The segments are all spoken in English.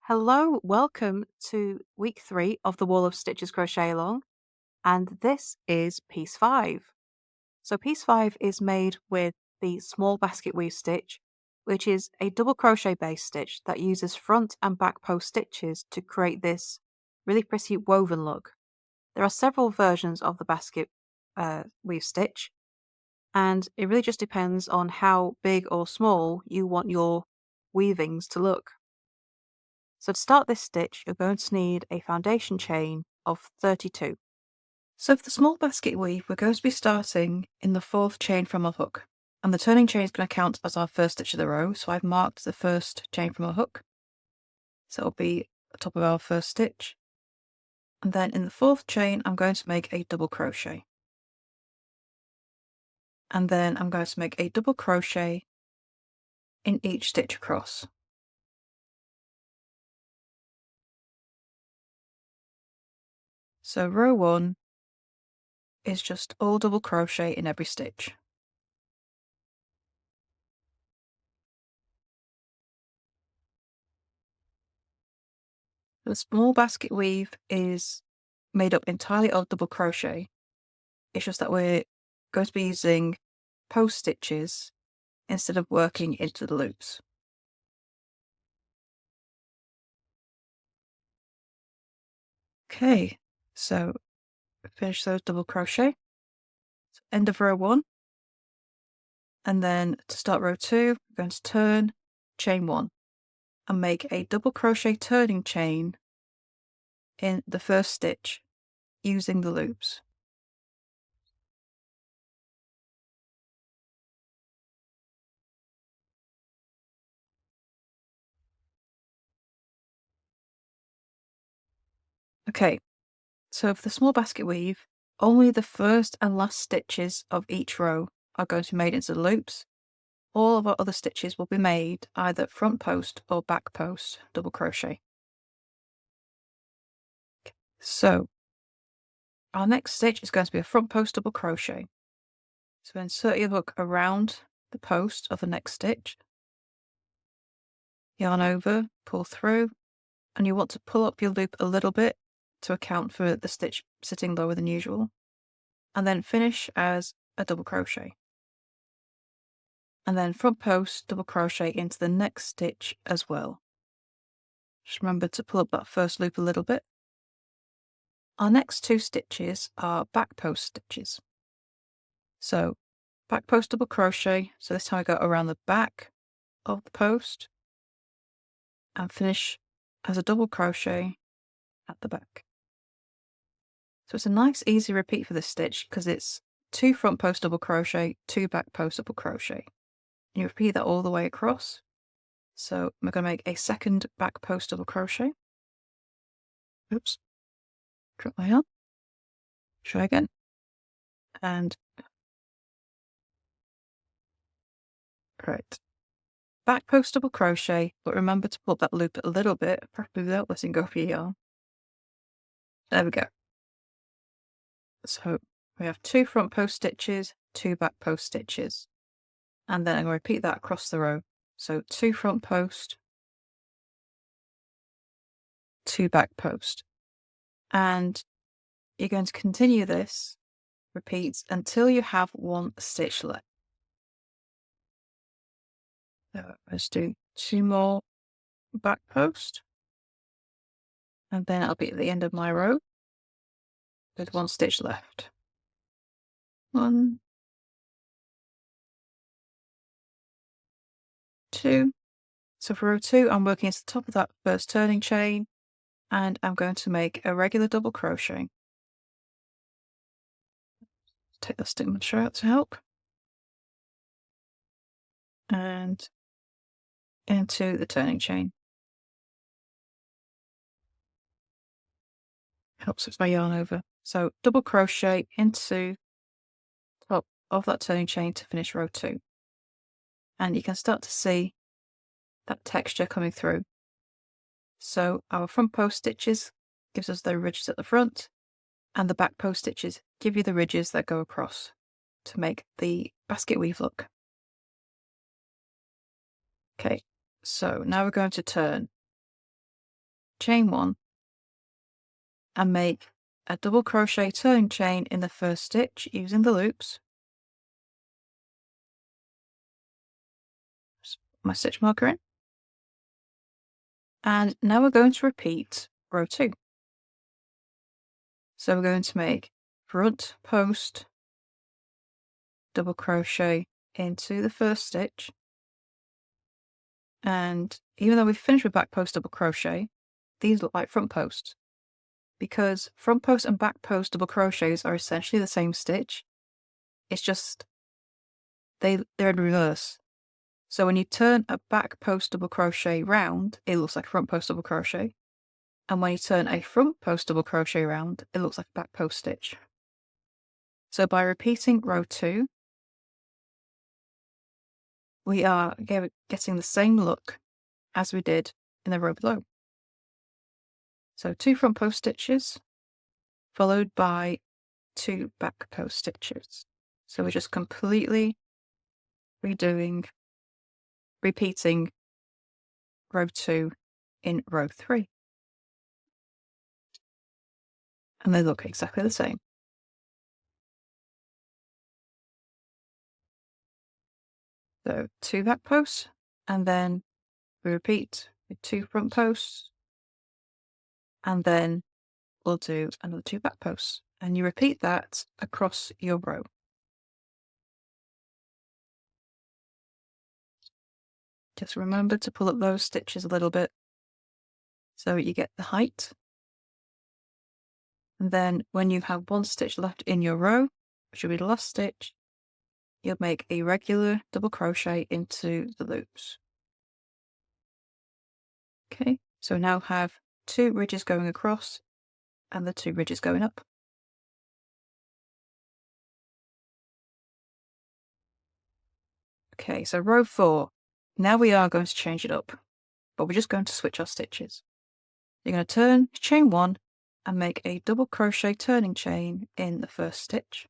Hello, welcome to week 3 of the Wall of Stitches Crochet Along, and this is piece 5. So piece 5 is made with the Small Basketweave stitch, which is a double crochet based stitch that uses front and back post stitches to create this really pretty woven look. There are several versions of the basket weave stitch, and it really just depends on how big or small you want your weavings to look. So to start this stitch, you're going to need a foundation chain of 32. So for the small basket weave, we're going to be starting in the 4th chain from a hook. And the turning chain is going to count as our first stitch of the row. So I've marked the first chain from a hook. So it'll be the top of our first stitch. And then in the 4th chain, I'm going to make a double crochet. And then I'm going to make a double crochet in each stitch across. So row 1 is just all double crochet in every stitch. The small basket weave is made up entirely of double crochet. It's just that we're going to be using post stitches instead of working into the loops. Okay, so finish those double crochet. So end of row 1. And then to start row 2, we're going to turn chain 1 and make a double crochet turning chain in the first stitch using the loops. Okay, so for the small basket weave, only the first and last stitches of each row are going to be made into the loops. All of our other stitches will be made either front post or back post double crochet. So our next stitch is going to be a front post double crochet. So insert your hook around the post of the next stitch, yarn over, pull through, and you want to pull up your loop a little bit to account for the stitch sitting lower than usual, and then finish as a double crochet. And then front post double crochet into the next stitch as well. Just remember to pull up that first loop a little bit. Our next 2 stitches are back post stitches. So back post double crochet, so this time I go around the back of the post and finish as a double crochet at the back. So it's a nice easy repeat for this stitch because it's 2 front post double crochet, 2 back post double crochet. And you repeat that all the way across. So I'm going to make a second back post double crochet. Oops, drop my yarn. Try again. And right. Back post double crochet, but remember to pull up that loop a little bit, preferably without letting go of your yarn. There we go. So we have 2 front post stitches, 2 back post stitches. And then I'm going to repeat that across the row. So 2 front post, 2 back post. And you're going to continue this repeats until you have 1 stitch left. So let's do 2 more back post. And then I'll be at the end of my row with 1 stitch left. 1, 2. So for row 2, I'm working to the top of that first turning chain, and I'm going to make a regular double crochet. Take the signature out to help. And into the turning chain. Helps with my yarn over. So double crochet into top of that turning chain to finish row 2. And you can start to see that texture coming through. So our front post stitches gives us the ridges at the front, and the back post stitches give you the ridges that go across to make the basket weave look. Okay, so now we're going to turn. chain 1, and make a double crochet turning chain in the first stitch using the loops. Just put my stitch marker in. And now we're going to repeat row 2. So we're going to make front post double crochet into the first stitch. And even though we've finished with back post double crochet, these look like front posts, because front post and back post double crochets are essentially the same stitch. It's just they're in reverse. So when you turn a back post double crochet round, it looks like a front post double crochet. And when you turn a front post double crochet round, it looks like a back post stitch. So by repeating row 2, we are getting the same look as we did in the row below. So 2 front post stitches, followed by 2 back post stitches. So we're just completely repeating row 2 in row 3. And they look exactly the same. So 2 back posts, and then we repeat with 2 front posts, and then we'll do another 2 back posts. And you repeat that across your row. Just remember to pull up those stitches a little bit so you get the height. And then when you have 1 stitch left in your row, which will be the last stitch, you'll make a regular double crochet into the loops. Okay, so now have 2 ridges going across and the 2 ridges going up. Okay, so row 4. Now we are going to change it up, but we're just going to switch our stitches. You're going to turn chain 1 and make a double crochet turning chain in the first stitch.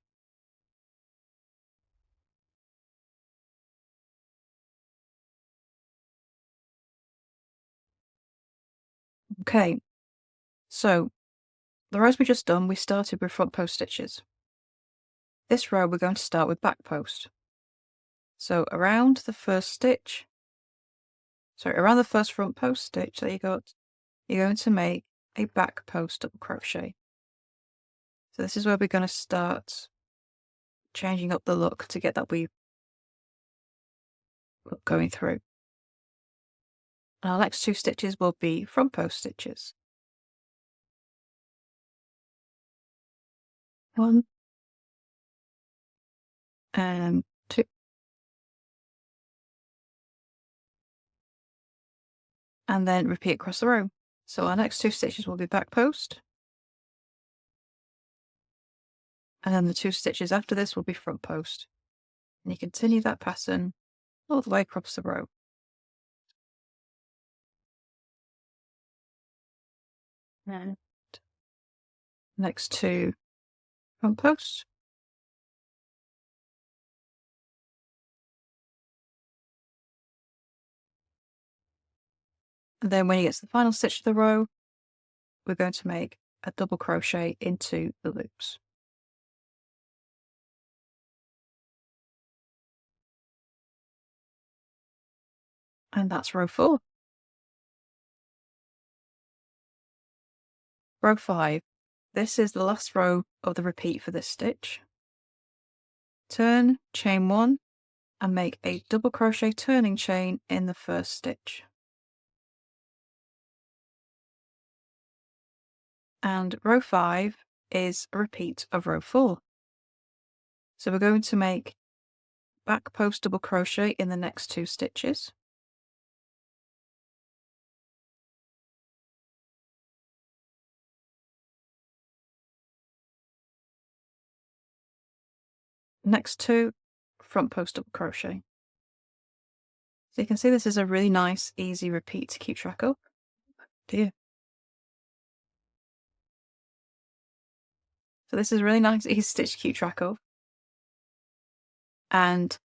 Okay, so the rows we just done, we started with front post stitches. This row we're going to start with back post. So around the first front post stitch that you got, you're going to make a back post double crochet. So this is where we're going to start changing up the look to get that weave going through. And our next 2 stitches will be front post stitches. 1 and 2. And then repeat across the row. So our next 2 stitches will be back post. And then the 2 stitches after this will be front post. And you continue that pattern all the way across the row. And next 2 front post. And then when you get to the final stitch of the row, we're going to make a double crochet into the loops. And that's row 4. Row 5. This is the last row of the repeat for this stitch. Turn, chain 1, and make a double crochet turning chain in the first stitch. And row 5 is a repeat of row 4. So we're going to make back post double crochet in the next 2 stitches. Next 2 front post double crochet. So you can see this is a really nice, easy repeat to keep track of. Dear. So this is a really nice, easy stitch to keep track of. And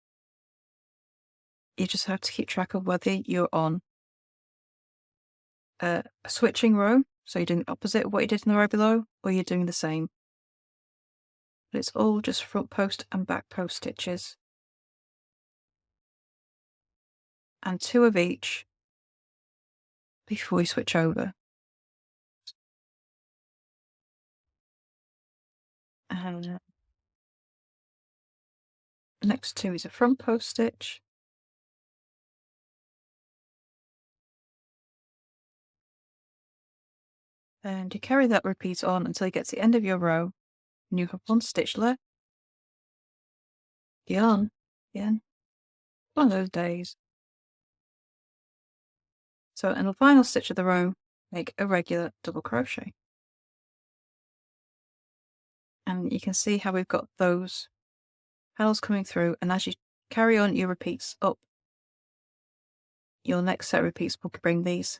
you just have to keep track of whether you're on a switching row, so you're doing the opposite of what you did in the row below, or you're doing the same. But it's all just front post and back post stitches. And 2 of each before you switch over. And the next 2 is a front post stitch. And you carry that repeat on until you get to the end of your row, and you have 1 stitch left. Yarn again. One of those days. So in the final stitch of the row, make a regular double crochet. And you can see how we've got those petals coming through, and as you carry on your repeats up, your next set of repeats will bring these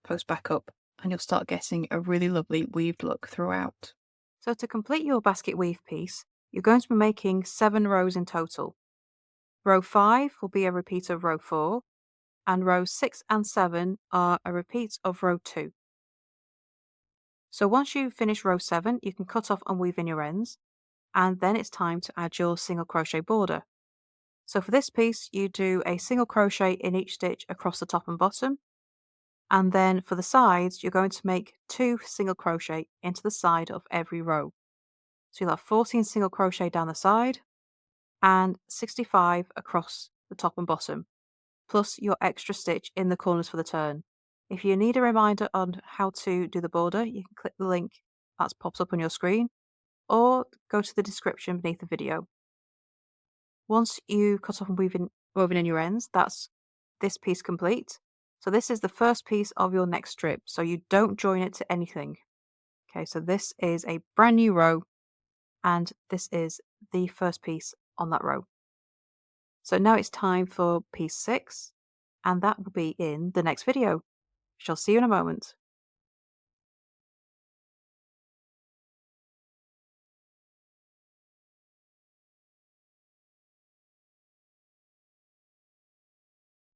posts back up, and you'll start getting a really lovely weaved look throughout. So to complete your basket weave piece, you're going to be making 7 rows in total. Row 5 will be a repeat of row 4, and rows 6 and 7 are a repeat of row 2. So once you finish row 7, you can cut off and weave in your ends, and then it's time to add your single crochet border. So for this piece, you do a single crochet in each stitch across the top and bottom, and then for the sides, you're going to make 2 single crochet into the side of every row. So you'll have 14 single crochet down the side, and 65 across the top and bottom, plus your extra stitch in the corners for the turn. If you need a reminder on how to do the border, you can click the link that pops up on your screen, or go to the description beneath the video. Once you cut off and woven in your ends, that's this piece complete. So this is the first piece of your next strip, so you don't join it to anything. Okay, so this is a brand new row, and this is the first piece on that row. So now it's time for piece 6, and that will be in the next video. Shall see you in a moment.